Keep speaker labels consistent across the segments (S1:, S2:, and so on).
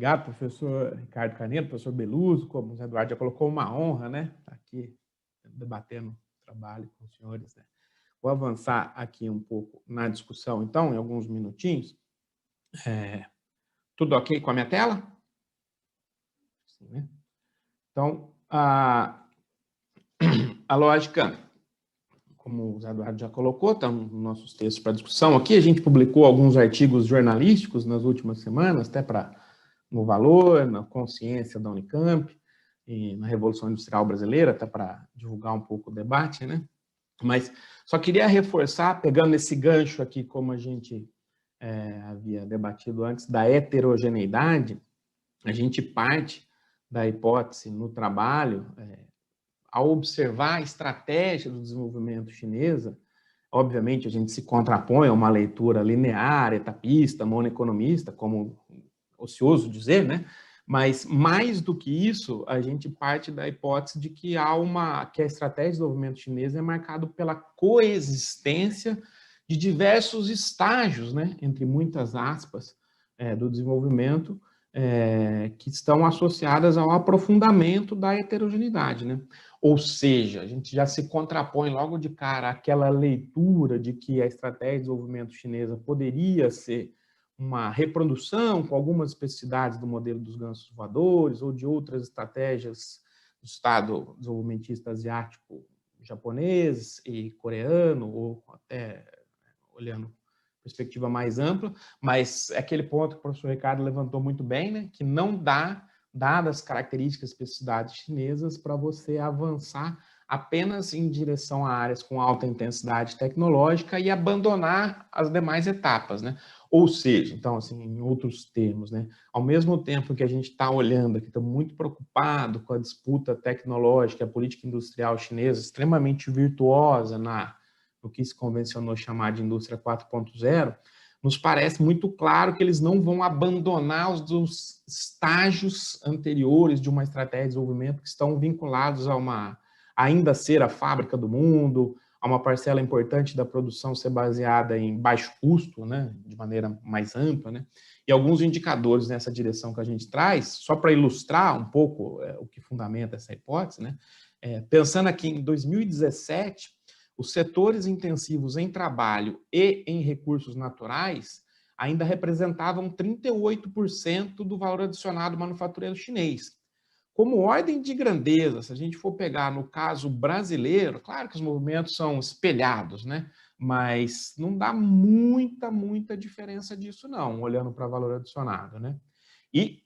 S1: Obrigado, professor Ricardo Carneiro, professor Beluso, como o Zé Eduardo já colocou, uma honra, né? Estar aqui debatendo trabalho com os senhores, né? Vou avançar aqui um pouco na discussão, então, em alguns minutinhos. Tudo ok com a minha tela? Sim, né? Então, a lógica, como o Zé Eduardo já colocou, está nos nossos textos para discussão aqui. A gente publicou alguns artigos jornalísticos nas últimas semanas, até no Valor, na Consciência da Unicamp, e na Revolução Industrial Brasileira, até para divulgar um pouco o debate, né? Mas só queria reforçar, pegando esse gancho aqui, como a gente havia debatido antes, da heterogeneidade, a gente parte da hipótese no trabalho, ao observar a estratégia do desenvolvimento chinesa, obviamente a gente se contrapõe a uma leitura linear, etapista, monoeconomista, como ocioso dizer, né? Mas mais do que isso, a gente parte da hipótese de que que a estratégia de desenvolvimento chinesa é marcada pela coexistência de diversos estágios, né? Entre muitas aspas, do desenvolvimento, que estão associadas ao aprofundamento da heterogeneidade, né? Ou seja, a gente já se contrapõe logo de cara àquela leitura de que a estratégia de desenvolvimento chinesa poderia ser uma reprodução com algumas especificidades do modelo dos gansos voadores ou de outras estratégias do Estado desenvolvimentista asiático japonês e coreano, ou até olhando perspectiva mais ampla, mas é aquele ponto que o professor Ricardo levantou muito bem, né, que não dá, dadas as características e especificidades chinesas, para você avançar apenas em direção a áreas com alta intensidade tecnológica e abandonar as demais etapas, né? Ou seja, então, assim, em outros termos, né, ao mesmo tempo que a gente está olhando aqui, está muito preocupado com a disputa tecnológica, a política industrial chinesa extremamente virtuosa no que se convencionou chamar de indústria 4.0, nos parece muito claro que eles não vão abandonar os estágios anteriores de uma estratégia de desenvolvimento que estão vinculados a ainda ser a fábrica do mundo, a uma parcela importante da produção ser baseada em baixo custo, né, de maneira mais ampla, né, e alguns indicadores nessa direção que a gente traz, só para ilustrar um pouco o que fundamenta essa hipótese, né, pensando aqui em 2017, os setores intensivos em trabalho e em recursos naturais ainda representavam 38% do valor adicionado manufatureiro chinês. Como ordem de grandeza, se a gente for pegar no caso brasileiro, claro que os movimentos são espelhados, né? Mas não dá muita diferença disso não, olhando para valor adicionado, né? E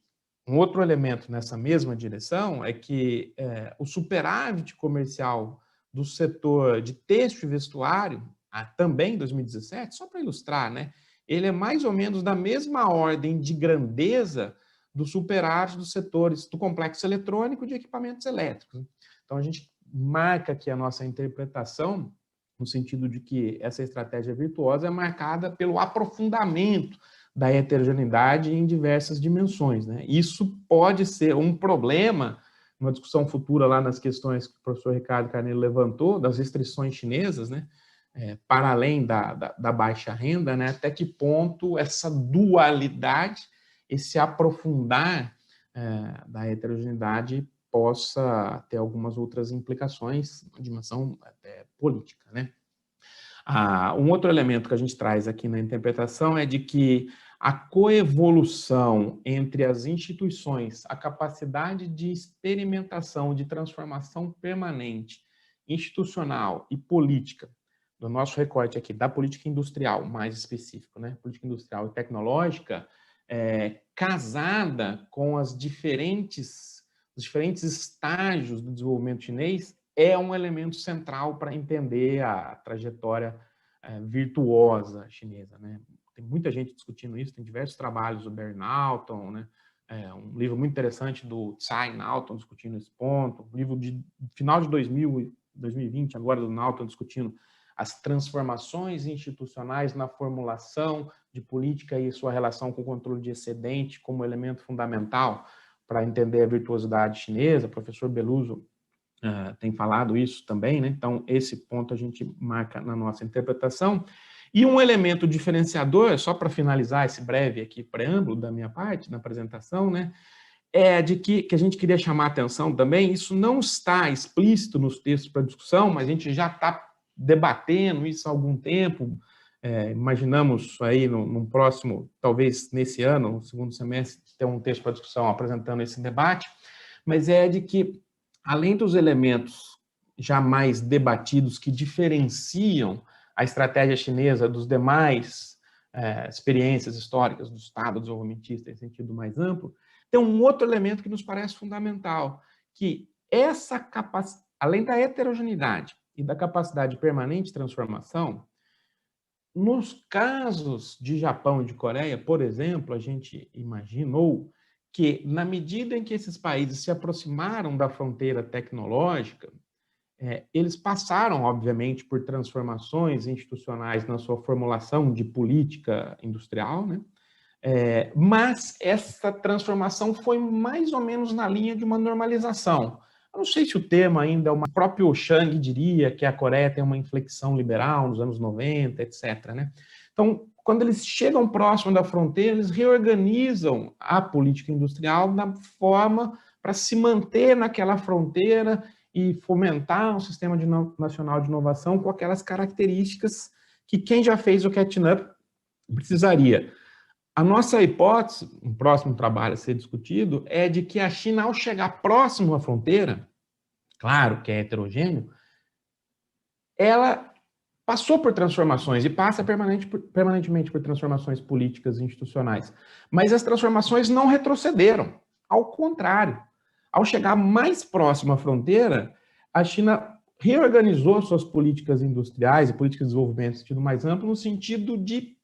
S1: um outro elemento nessa mesma direção é que o superávit comercial do setor de têxtil e vestuário, também em 2017, só para ilustrar, né? Ele é mais ou menos da mesma ordem de grandeza do superávit dos setores do complexo eletrônico e de equipamentos elétricos. Então, a gente marca aqui a nossa interpretação no sentido de que essa estratégia virtuosa é marcada pelo aprofundamento da heterogeneidade em diversas dimensões, né? Isso pode ser um problema numa discussão futura lá nas questões que o professor Ricardo Carneiro levantou, das restrições chinesas, né? Para além da baixa renda, né? Até que ponto essa dualidade, esse aprofundar da heterogeneidade possa ter algumas outras implicações, uma dimensão até política, né? Um outro elemento que a gente traz aqui na interpretação é de que a coevolução entre as instituições, a capacidade de experimentação, de transformação permanente, institucional e política, do nosso recorte aqui, da política industrial, mais específico, né? Política industrial e tecnológica, casada com os diferentes estágios do desenvolvimento chinês, é um elemento central para entender a trajetória virtuosa chinesa, né? Tem muita gente discutindo isso, tem diversos trabalhos do Barry Naughton, né? Um livro muito interessante do Tsai Naughton discutindo esse ponto, um livro de final de 2020, agora do Naughton discutindo as transformações institucionais na formulação de política e sua relação com o controle de excedente como elemento fundamental para entender a virtuosidade chinesa. O professor Beluso tem falado isso também, né? Então, esse ponto a gente marca na nossa interpretação. E um elemento diferenciador, só para finalizar esse breve aqui preâmbulo da minha parte, na apresentação, né, é de que a gente queria chamar a atenção também, isso não está explícito nos textos para discussão, mas a gente já está debatendo isso há algum tempo, imaginamos aí no próximo, talvez nesse ano, no segundo semestre, ter um texto para discussão apresentando esse debate, mas é de que, além dos elementos já mais debatidos que diferenciam a estratégia chinesa dos demais experiências históricas do Estado desenvolvimentista em sentido mais amplo, tem um outro elemento que nos parece fundamental, que essa capacidade, além da heterogeneidade e da capacidade de permanente transformação, nos casos de Japão e de Coreia, por exemplo, a gente imaginou que, na medida em que esses países se aproximaram da fronteira tecnológica, eles passaram, obviamente, por transformações institucionais na sua formulação de política industrial, né? Mas essa transformação foi mais ou menos na linha de uma normalização. Eu não sei se o termo ainda é o próprio Chang diria que a Coreia tem uma inflexão liberal nos anos 90, etc., né? Então, quando eles chegam próximo da fronteira, eles reorganizam a política industrial da forma para se manter naquela fronteira e fomentar um sistema nacional de inovação com aquelas características que quem já fez o catching up precisaria. A nossa hipótese, um próximo trabalho a ser discutido, é de que a China, ao chegar próximo à fronteira, claro que é heterogêneo, ela passou por transformações e passa permanentemente por transformações políticas e institucionais. Mas as transformações não retrocederam. Ao contrário, ao chegar mais próximo à fronteira, a China reorganizou suas políticas industriais e políticas de desenvolvimento no sentido mais amplo, no sentido de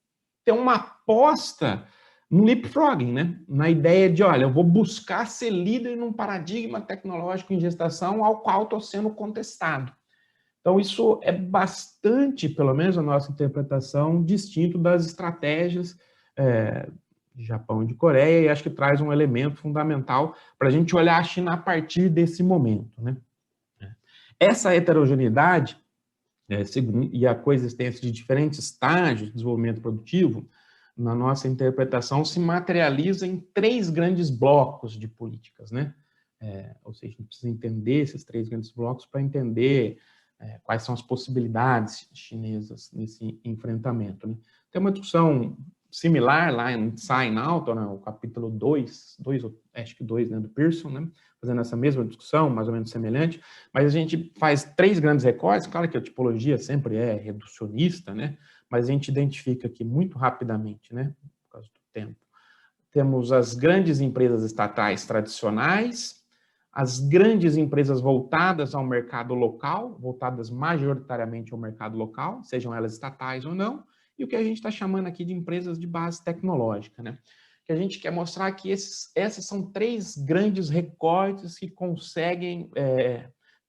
S1: ter uma aposta no leapfrogging, né? Na ideia de, olha, eu vou buscar ser líder num paradigma tecnológico em gestação ao qual estou sendo contestado. Então, isso é bastante, pelo menos a nossa interpretação, distinto das estratégias de Japão e de Coreia, e acho que traz um elemento fundamental para a gente olhar a China a partir desse momento, né? Essa heterogeneidade e a coexistência de diferentes estágios de desenvolvimento produtivo, na nossa interpretação, se materializa em 3 grandes blocos de políticas, né? Ou seja, a gente precisa entender esses 3 grandes blocos para entender quais são as possibilidades chinesas nesse enfrentamento, né? Tem uma discussão similar lá em Sign Out, né, o capítulo 2, acho que 2, né, do Pearson, né, fazendo essa mesma discussão, mais ou menos semelhante, mas a gente faz 3 grandes recortes, claro que a tipologia sempre é reducionista, né, mas a gente identifica aqui muito rapidamente, né, por causa do tempo. Temos as grandes empresas estatais tradicionais, as grandes empresas voltadas ao mercado local, voltadas majoritariamente ao mercado local, sejam elas estatais ou não, e o que a gente está chamando aqui de empresas de base tecnológica, né? Que a gente quer mostrar que essas são 3 grandes recortes que conseguem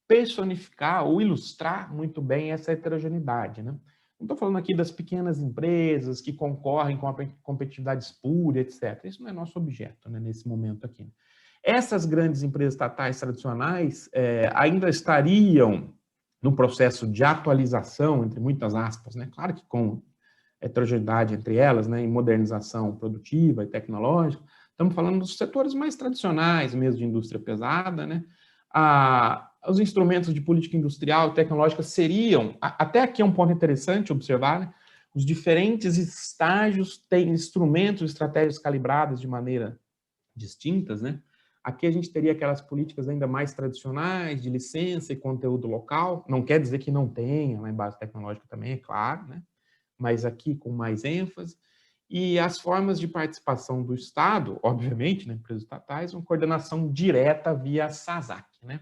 S1: personificar ou ilustrar muito bem essa heterogeneidade, né? Não estou falando aqui das pequenas empresas que concorrem com a competitividade espúria, etc. Isso não é nosso objeto, né, nesse momento aqui. Essas grandes empresas estatais tradicionais ainda estariam no processo de atualização, entre muitas aspas, né? Claro que com heterogeneidade entre elas, né, em modernização produtiva e tecnológica. Estamos falando dos setores mais tradicionais, mesmo de indústria pesada, né? Os instrumentos de política industrial e tecnológica seriam, até aqui é um ponto interessante observar, né? Os diferentes estágios têm instrumentos, estratégias calibradas de maneira distintas, né? Aqui a gente teria aquelas políticas ainda mais tradicionais, de licença e conteúdo local, não quer dizer que não tenha, lá em base tecnológica também, é claro, né? Mas aqui com mais ênfase, e as formas de participação do Estado, obviamente, né, empresas estatais, uma coordenação direta via SASAC, né?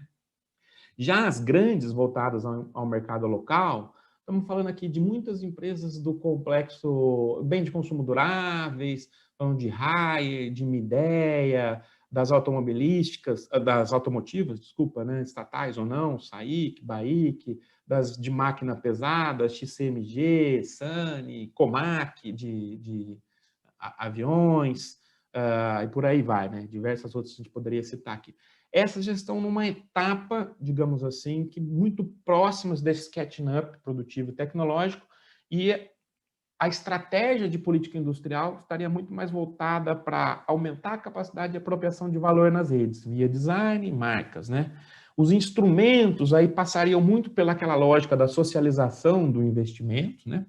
S1: Já as grandes voltadas ao mercado local, estamos falando aqui de muitas empresas do complexo bem de consumo duráveis, falando de Haier, de Midea, das automobilísticas, das automotivas, desculpa, né, estatais ou não, SAIC, BAIC, das de máquina pesada, XCMG, SANY, Comac, de aviões, e por aí vai, né? Diversas outras que a gente poderia citar aqui. Essas já estão numa etapa, digamos assim, que muito próximas desse catching up produtivo e tecnológico, e a estratégia de política industrial estaria muito mais voltada para aumentar a capacidade de apropriação de valor nas redes, via design e marcas, né? Os instrumentos aí passariam muito pelaquela lógica da socialização do investimento, né?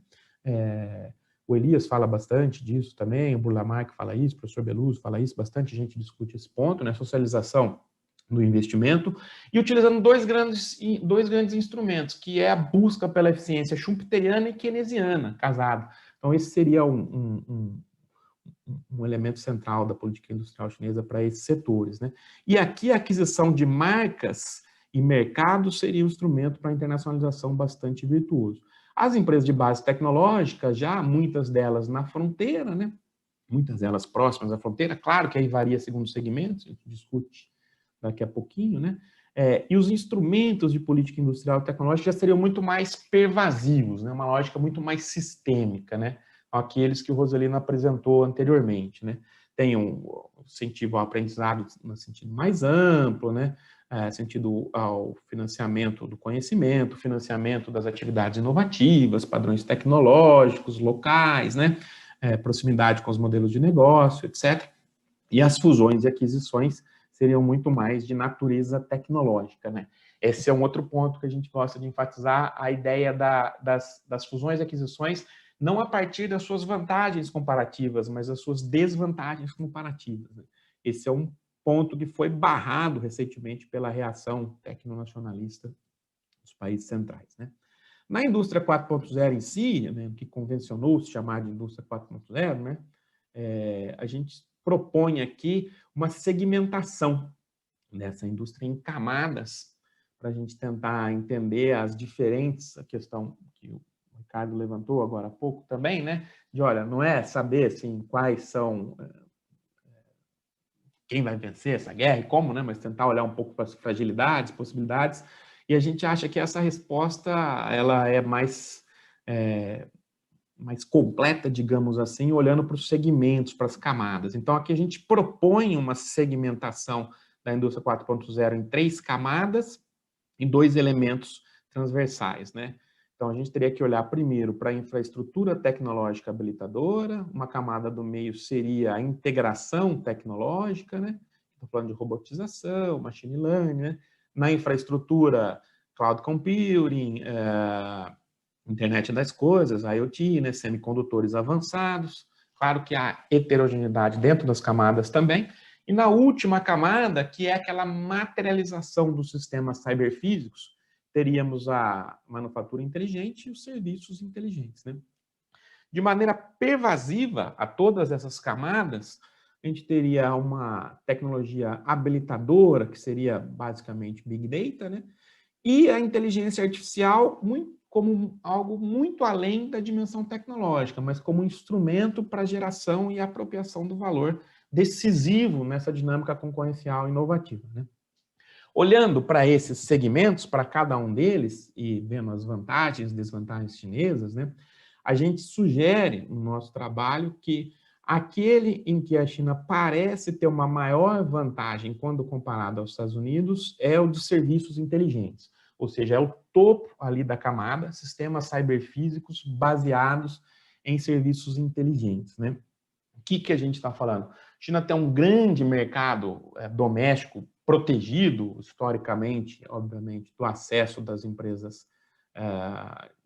S1: O Elias fala bastante disso também, o Burlamark fala isso, o professor Beluso fala isso, bastante gente discute esse ponto, né? Socialização do investimento, e utilizando dois grandes instrumentos, que é a busca pela eficiência schumpeteriana e keynesiana, casado. Então, esse seria um elemento central da política industrial chinesa para esses setores, né? E aqui a aquisição de marcas e mercados seria um instrumento para a internacionalização bastante virtuoso. As empresas de base tecnológica, já muitas delas na fronteira, né? Muitas delas próximas à fronteira, claro que aí varia segundo os segmentos, a gente discute daqui a pouquinho, né? E os instrumentos de política industrial e tecnológica já seriam muito mais pervasivos, né? Uma lógica muito mais sistêmica, né? Aqueles que o Roselino apresentou anteriormente, né? Tem um incentivo ao aprendizado no sentido mais amplo, né? Sentido ao financiamento do conhecimento, financiamento das atividades inovativas, padrões tecnológicos, locais, né? Proximidade com os modelos de negócio, etc. E as fusões e aquisições seriam muito mais de natureza tecnológica, né? Esse é um outro ponto que a gente gosta de enfatizar, a ideia das fusões e aquisições, não a partir das suas vantagens comparativas, mas das suas desvantagens comparativas, né? Esse é um ponto que foi barrado recentemente pela reação tecnonacionalista dos países centrais, né? Na indústria 4.0 em si, né, que convencionou se chamar de indústria 4.0, né, a gente propõe aqui uma segmentação dessa indústria em camadas para a gente tentar entender as diferentes, a questão que o Ricardo levantou agora há pouco também, né, de olha, não é saber assim, quais são, quem vai vencer essa guerra e como, né, mas tentar olhar um pouco para as fragilidades, possibilidades, e a gente acha que essa resposta ela é mais completa, digamos assim, olhando para os segmentos, para as camadas. Então, aqui a gente propõe uma segmentação da indústria 4.0 em 3 camadas e 2 elementos transversais, né? Então, a gente teria que olhar primeiro para a infraestrutura tecnológica habilitadora, uma camada do meio seria a integração tecnológica, né? Estou falando de robotização, machine learning, né? Na infraestrutura, cloud computing, internet das coisas, IoT, né, semicondutores avançados. Claro que há heterogeneidade dentro das camadas também. E na última camada, que é aquela materialização dos sistemas cyberfísicos, teríamos a manufatura inteligente e os serviços inteligentes, né? De maneira pervasiva a todas essas camadas, a gente teria uma tecnologia habilitadora, que seria basicamente Big Data, né? E a inteligência artificial como algo muito além da dimensão tecnológica, mas como um instrumento para a geração e apropriação do valor decisivo nessa dinâmica concorrencial inovativa, né? Olhando para esses segmentos, para cada um deles, e vendo as vantagens e desvantagens chinesas, né, a gente sugere no nosso trabalho que aquele em que a China parece ter uma maior vantagem quando comparado aos Estados Unidos é o dos serviços inteligentes, ou seja, é o topo ali da camada, sistemas cyberfísicos baseados em serviços inteligentes, né? O que a gente está falando? A China tem um grande mercado doméstico protegido, historicamente, obviamente, do acesso das empresas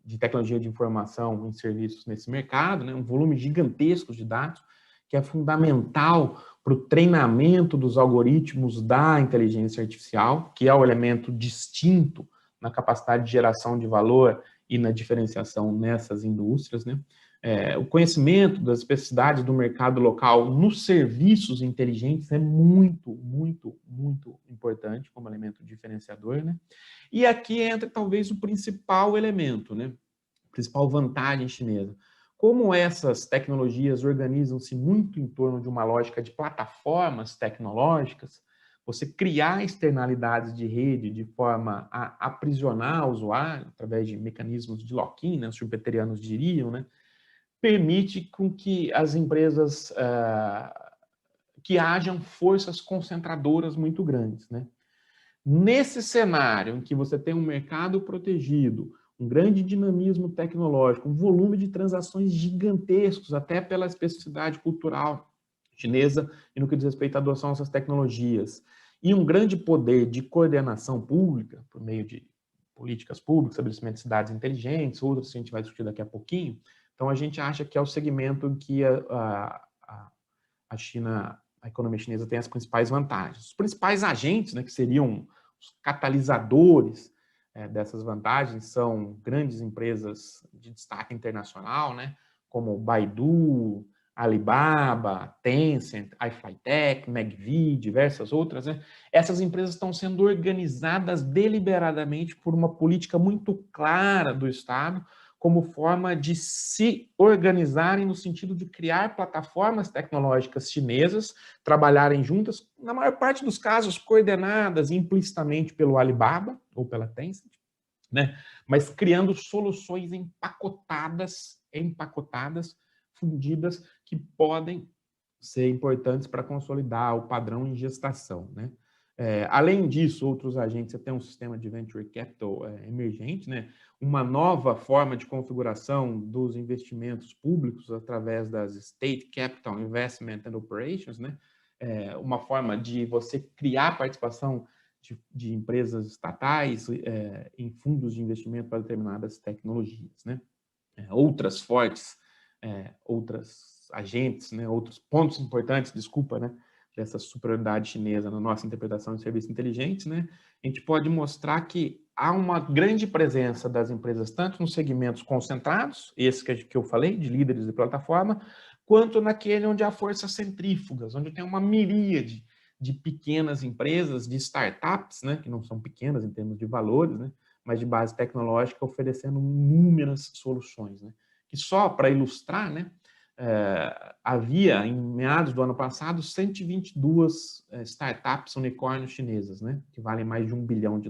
S1: de tecnologia de informação em serviços nesse mercado, né? Um volume gigantesco de dados, que é fundamental para o treinamento dos algoritmos da inteligência artificial, que é o elemento distinto na capacidade de geração de valor e na diferenciação nessas indústrias, né? O conhecimento das especificidades do mercado local nos serviços inteligentes é muito, muito, muito importante como elemento diferenciador, né? E aqui entra talvez o principal elemento, né? A principal vantagem chinesa. Como essas tecnologias organizam-se muito em torno de uma lógica de plataformas tecnológicas, você criar externalidades de rede de forma a aprisionar o usuário, através de mecanismos de lock-in, né, os schumpeterianos diriam, né, permite com que as empresas, que hajam forças concentradoras muito grandes, né? Nesse cenário em que você tem um mercado protegido, um grande dinamismo tecnológico, um volume de transações gigantescos, até pela especificidade cultural chinesa e no que diz respeito à adoção dessas tecnologias, e um grande poder de coordenação pública, por meio de políticas públicas, estabelecimento de cidades inteligentes, outras que a gente vai discutir daqui a pouquinho. Então, a gente acha que é o segmento em que a China, a economia chinesa tem as principais vantagens. Os principais agentes, né, que seriam os catalisadores dessas vantagens, são grandes empresas de destaque internacional, né, como Baidu, Alibaba, Tencent, iFlyTech, Megvii, diversas outras, né? Essas empresas estão sendo organizadas deliberadamente por uma política muito clara do Estado, como forma de se organizarem no sentido de criar plataformas tecnológicas chinesas, trabalharem juntas, na maior parte dos casos coordenadas implicitamente pelo Alibaba ou pela Tencent, né? Mas criando soluções empacotadadas, fundidas, que podem ser importantes para consolidar o padrão em gestação, né? Além disso, outros agentes, você tem um sistema de venture capital emergente, né? Uma nova forma de configuração dos investimentos públicos através das State Capital Investment and Operations, né? Uma forma de você criar participação de empresas estatais em fundos de investimento para determinadas tecnologias, né? Outras fortes, outras agentes, né? Outros pontos importantes, desculpa, né? Dessa superioridade chinesa na nossa interpretação de serviços inteligentes, né? A gente pode mostrar que há uma grande presença das empresas, tanto nos segmentos concentrados, esse que eu falei, de líderes de plataforma, quanto naquele onde há forças centrífugas, onde tem uma miríade de pequenas empresas, de startups, né? Que não são pequenas em termos de valores, né? Mas de base tecnológica, oferecendo inúmeras soluções, né? Que só para ilustrar, né? Havia, em meados do ano passado, 122 startups unicórnios chinesas, né, que valem mais de $1 bilhão.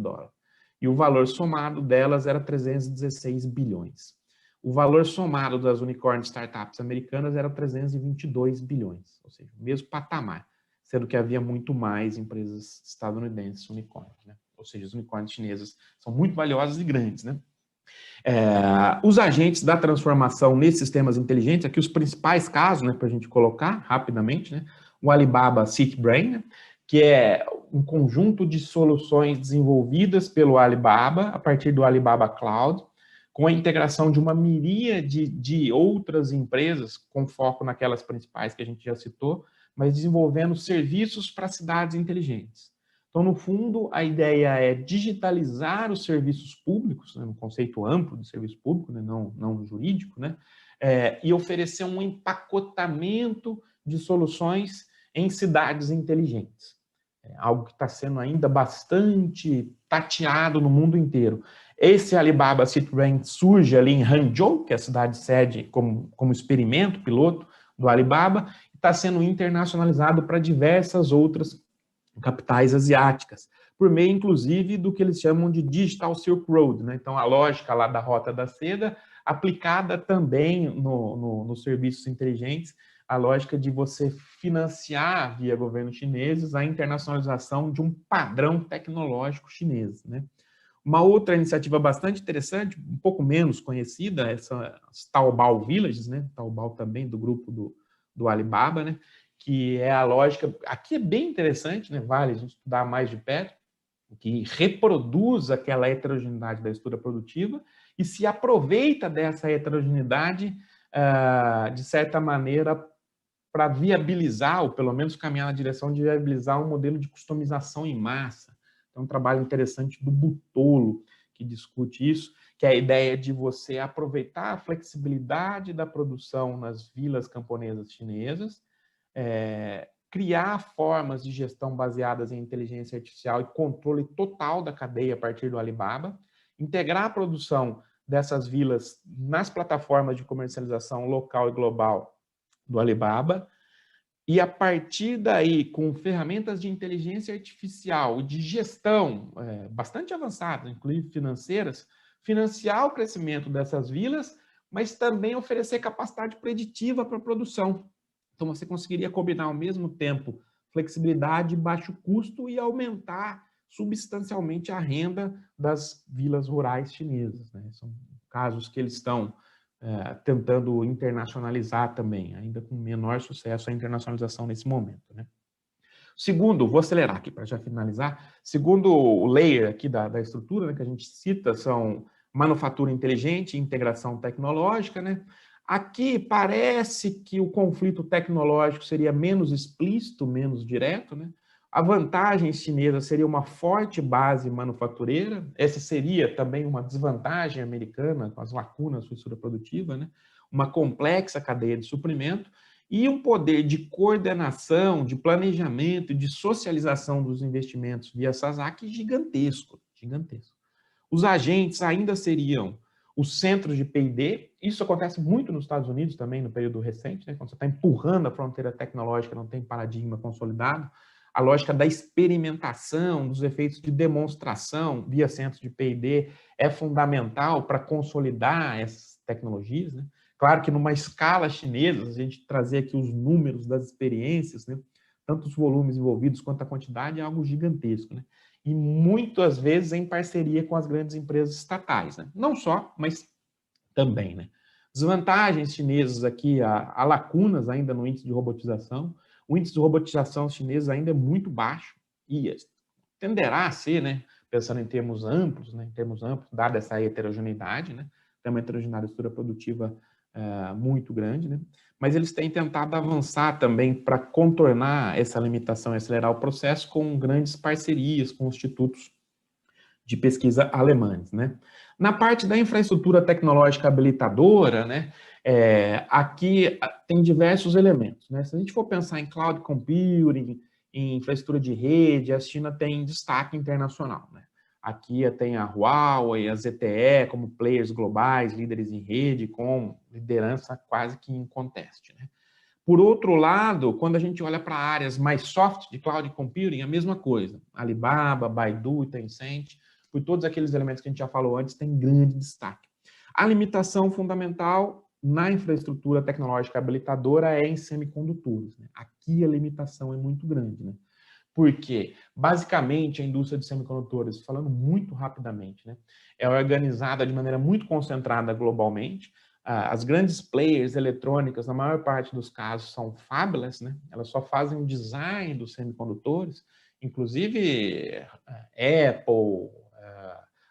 S1: E o valor somado delas era 316 bilhões. O valor somado das unicórnios startups americanas era 322 bilhões, ou seja, o mesmo patamar, sendo que havia muito mais empresas estadunidenses unicórnios, né? Ou seja, os unicórnios chineses são muito valiosos e grandes, né? Os agentes da transformação nesses sistemas inteligentes, aqui os principais casos, né, para a gente colocar rapidamente, né, o Alibaba CityBrain, né, que é um conjunto de soluções desenvolvidas pelo Alibaba a partir do Alibaba Cloud, com a integração de uma miríade de outras empresas, com foco naquelas principais que a gente já citou, mas desenvolvendo serviços para cidades inteligentes. Então, no fundo, a ideia é digitalizar os serviços públicos, né, um conceito amplo de serviço público, né, não jurídico, né, e oferecer um empacotamento de soluções em cidades inteligentes. Algo que está sendo ainda bastante tateado no mundo inteiro. Esse Alibaba CityBrain surge ali em Hangzhou, que é a cidade-sede como experimento piloto do Alibaba, e está sendo internacionalizado para diversas outras capitais asiáticas, por meio, inclusive, do que eles chamam de Digital Silk Road, né? Então, a lógica lá da Rota da Seda, aplicada também nos serviços inteligentes, a lógica de você financiar, via governos chineses, a internacionalização de um padrão tecnológico chinês, né? Uma outra iniciativa bastante interessante, um pouco menos conhecida, essas Taobao Villages, né? Taobao também do grupo do Alibaba, né? Que é a lógica, aqui é bem interessante, né? Vale a gente estudar mais de perto, que reproduz aquela heterogeneidade da estrutura produtiva e se aproveita dessa heterogeneidade, de certa maneira, para viabilizar, ou pelo menos caminhar na direção de viabilizar um modelo de customização em massa. Então, um trabalho interessante do Butolo, que discute isso, que é a ideia de você aproveitar a flexibilidade da produção nas vilas camponesas chinesas, criar formas de gestão baseadas em inteligência artificial e controle total da cadeia a partir do Alibaba, integrar a produção dessas vilas nas plataformas de comercialização local e global do Alibaba, e a partir daí, com ferramentas de inteligência artificial, de gestão bastante avançadas, inclusive financeiras, financiar o crescimento dessas vilas, mas também oferecer capacidade preditiva para a produção. Então, você conseguiria combinar ao mesmo tempo flexibilidade, baixo custo e aumentar substancialmente a renda das vilas rurais chinesas, né? São casos que eles estão tentando internacionalizar também, ainda com menor sucesso a internacionalização nesse momento, né? Segundo, vou acelerar aqui para já finalizar, segundo o layer aqui da estrutura, né, que a gente cita, são manufatura inteligente e integração tecnológica, né? Aqui parece que o conflito tecnológico seria menos explícito, menos direto, né? A vantagem chinesa seria uma forte base manufatureira, essa seria também uma desvantagem americana, com as lacunas da estrutura produtiva, né? Uma complexa cadeia de suprimento, e um poder de coordenação, de planejamento e de socialização dos investimentos via SASAC gigantesco, gigantesco. Os agentes ainda seriam os centros de P&D, isso acontece muito nos Estados Unidos também, no período recente, né, quando você está empurrando a fronteira tecnológica, não tem paradigma consolidado, a lógica da experimentação, dos efeitos de demonstração via centros de P&D é fundamental para consolidar essas tecnologias, né? Claro que numa escala chinesa, a gente trazer aqui os números das experiências, né? Tanto os volumes envolvidos quanto a quantidade, é algo gigantesco, né? E muitas vezes em parceria com as grandes empresas estatais, né? Não só, mas também, né? Desvantagens chinesas aqui, há lacunas ainda no índice de robotização. O índice de robotização chinês ainda é muito baixo e tenderá a ser, né? Pensando em termos amplos, né? Em termos amplos, dada essa heterogeneidade, né? Tem uma heterogeneidade de estrutura produtiva muito grande, né? Mas eles têm tentado avançar também para contornar essa limitação e acelerar o processo com grandes parcerias com institutos de pesquisa alemães, né? Na parte da infraestrutura tecnológica habilitadora, né? Aqui tem diversos elementos, né? Se a gente for pensar em cloud computing, em infraestrutura de rede, a China tem destaque internacional, né? Aqui tem a Huawei, a ZTE como players globais, líderes em rede, com liderança quase que inconteste, né? Por outro lado, quando a gente olha para áreas mais soft de cloud computing, a mesma coisa. Alibaba, Baidu, Tencent, por todos aqueles elementos que a gente já falou antes, tem grande destaque. A limitação fundamental na infraestrutura tecnológica habilitadora é em semicondutores, né? Aqui a limitação é muito grande, né? Porque, basicamente, a indústria de semicondutores, falando muito rapidamente, né, é organizada de maneira muito concentrada globalmente. As grandes players eletrônicas, na maior parte dos casos, são fabless, né? Elas só fazem o design dos semicondutores, inclusive Apple,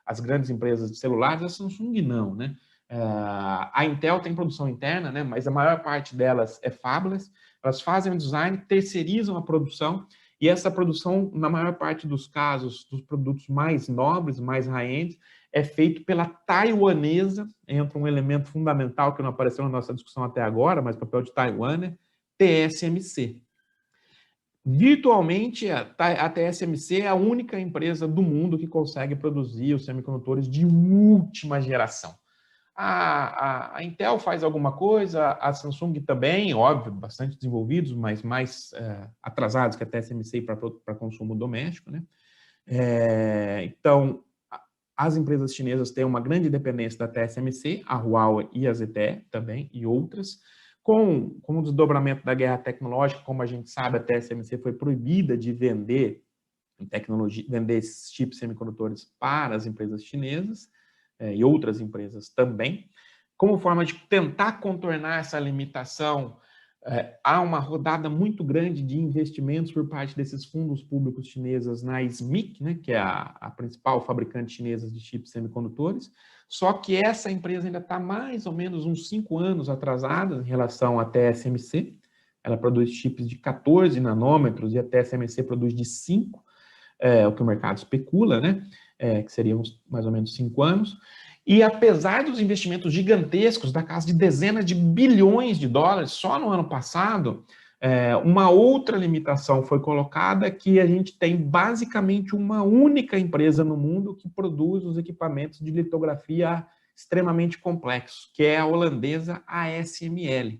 S1: as grandes empresas de celulares, a Samsung não, né? A Intel tem produção interna, né? Mas a maior parte delas é fabless. Elas fazem o design, terceirizam a produção, e essa produção, na maior parte dos casos, dos produtos mais nobres, mais high-end, é feito pela taiwanesa, entra um elemento fundamental que não apareceu na nossa discussão até agora, mas o papel de Taiwan, né? TSMC. Virtualmente, a TSMC é a única empresa do mundo que consegue produzir os semicondutores de última geração. A Intel faz alguma coisa, a Samsung também, óbvio, bastante desenvolvidos, mas mais atrasados que a TSMC para consumo doméstico, né? Então, as empresas chinesas têm uma grande dependência da TSMC, a Huawei e a ZTE também, e outras. Com o desdobramento da guerra tecnológica, como a gente sabe, a TSMC foi proibida de vender tecnologia, vender esses chips semicondutores para as empresas chinesas, e outras empresas também. Como forma de tentar contornar essa limitação, há uma rodada muito grande de investimentos por parte desses fundos públicos chineses na SMIC, né, que é a principal fabricante chinesa de chips semicondutores, só que essa empresa ainda está mais ou menos uns 5 anos atrasada em relação à TSMC. Ela produz chips de 14 nanômetros e a TSMC produz de 5, o que o mercado especula, né? Que seriam mais ou menos 5 anos. E apesar dos investimentos gigantescos, da casa de dezenas de bilhões de dólares, só no ano passado, uma outra limitação foi colocada, que a gente tem basicamente uma única empresa no mundo que produz os equipamentos de litografia extremamente complexos, que é a holandesa ASML,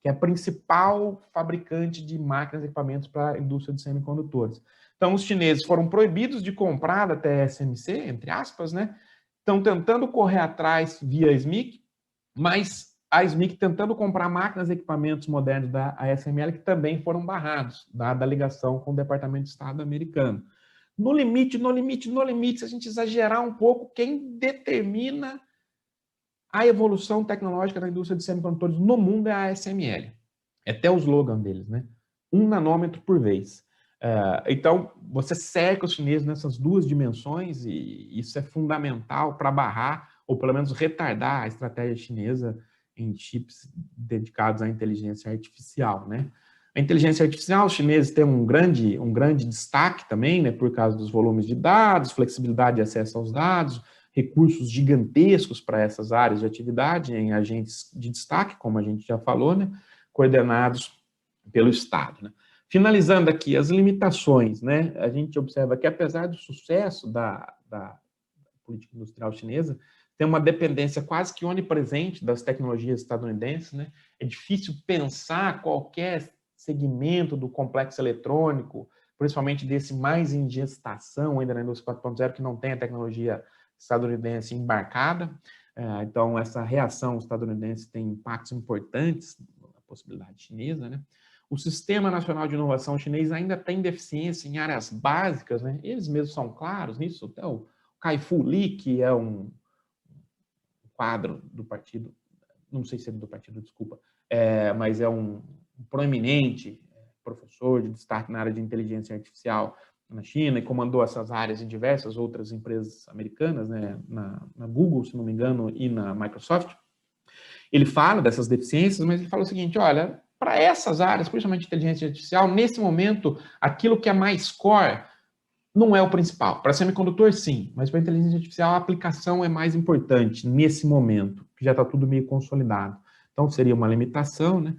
S1: que é a principal fabricante de máquinas e equipamentos para a indústria de semicondutores. Então, os chineses foram proibidos de comprar da TSMC, entre aspas, né? Estão tentando correr atrás via SMIC, mas a SMIC tentando comprar máquinas e equipamentos modernos da ASML, que também foram barrados, dada a ligação com o Departamento de Estado americano. No limite, no limite, no limite, se a gente exagerar um pouco, quem determina a evolução tecnológica da indústria de semicondutores no mundo é a ASML. É até o slogan deles, né? 1 nanômetro por vez. Então, você cerca os chineses nessas duas dimensões e isso é fundamental para barrar, ou pelo menos retardar a estratégia chinesa em chips dedicados à inteligência artificial, né? A inteligência artificial, os chineses têm um grande destaque também, né, por causa dos volumes de dados, flexibilidade de acesso aos dados, recursos gigantescos para essas áreas de atividade em agentes de destaque, como a gente já falou, né, coordenados pelo Estado, né. Finalizando aqui, as limitações, né, a gente observa que apesar do sucesso da política industrial chinesa, tem uma dependência quase que onipresente das tecnologias estadunidenses, né, é difícil pensar qualquer segmento do complexo eletrônico, principalmente desse mais em gestação ainda na indústria 4.0, que não tem a tecnologia estadunidense embarcada. Então, essa reação estadunidense tem impactos importantes na possibilidade chinesa, né? O Sistema Nacional de Inovação chinês ainda tem deficiência em áreas básicas, né? Eles mesmos são claros nisso. Até o Kai-Fu Lee, que é um quadro do partido, não sei se é do partido, desculpa, mas é um proeminente professor de destaque na área de inteligência artificial na China e comandou essas áreas em diversas outras empresas americanas, né, na Google, se não me engano, e na Microsoft. Ele fala dessas deficiências, mas ele fala o seguinte, olha, para essas áreas, principalmente inteligência artificial, nesse momento, aquilo que é mais core não é o principal. Para semicondutor, sim, mas para inteligência artificial, a aplicação é mais importante nesse momento, que já está tudo meio consolidado. Então, seria uma limitação, né?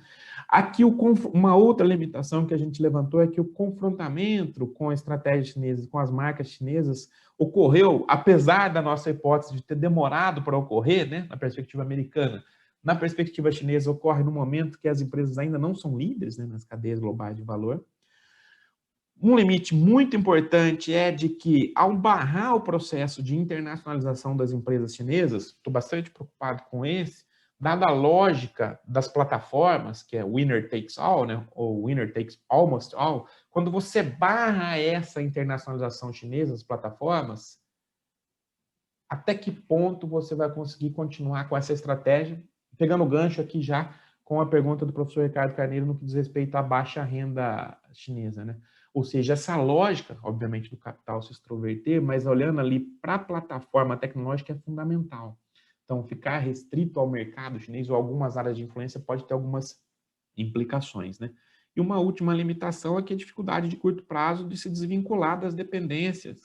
S1: Aqui, uma outra limitação que a gente levantou é que o confrontamento com a estratégia chinesa, com as marcas chinesas, ocorreu, apesar da nossa hipótese de ter demorado para ocorrer, né, na perspectiva americana, na perspectiva chinesa, ocorre no momento que as empresas ainda não são líderes, né, nas cadeias globais de valor. Um limite muito importante é de que, ao barrar o processo de internacionalização das empresas chinesas, estou bastante preocupado com esse, dada a lógica das plataformas, que é winner takes all, né, ou winner takes almost all, quando você barra essa internacionalização chinesa das plataformas, até que ponto você vai conseguir continuar com essa estratégia? Pegando o gancho aqui já com a pergunta do professor Ricardo Carneiro no que diz respeito à baixa renda chinesa, né? Ou seja, essa lógica, obviamente, do capital se extroverter, mas olhando ali para a plataforma tecnológica é fundamental. Então, ficar restrito ao mercado chinês ou algumas áreas de influência pode ter algumas implicações, né? E uma última limitação é que a dificuldade de curto prazo de se desvincular das dependências,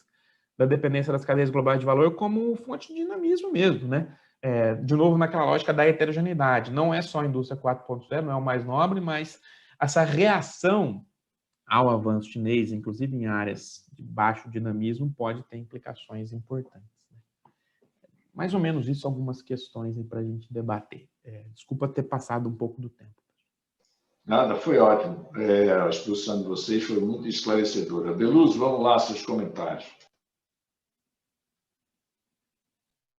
S1: da dependência das cadeias globais de valor como fonte de dinamismo mesmo, né? De novo, naquela lógica da heterogeneidade. Não é só a indústria 4.0, não é o mais nobre, mas essa reação ao avanço chinês, inclusive em áreas de baixo dinamismo, pode ter implicações importantes. Mais ou menos isso, algumas questões para a gente debater. Desculpa ter passado um pouco do tempo.
S2: Nada, foi ótimo. A exposição de vocês foi muito esclarecedora. Beluso, vamos lá, seus comentários.